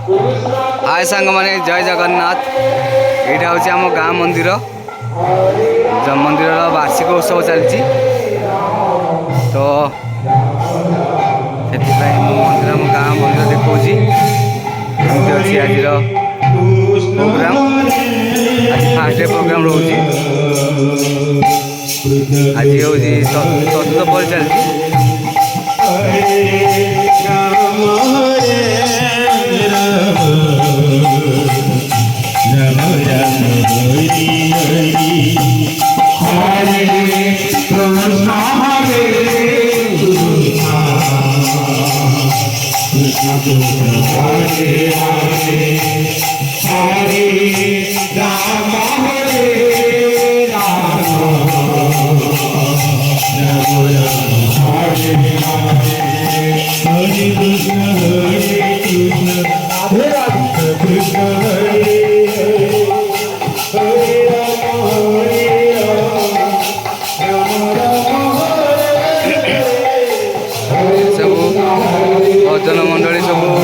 हाय सांग माने जय जगन्नाथ। यहाँ हूँ आम गाँ मंदिर मंदिर वार्षिक उत्सव चलती तो से मंदिर आम गाँ मंदिर देखा अच्छी आज प्रोग्राम आज फास्ट डे प्रोग्राम रोचे आज हूँ चतुर्थ पर चलती भजन मंडली सब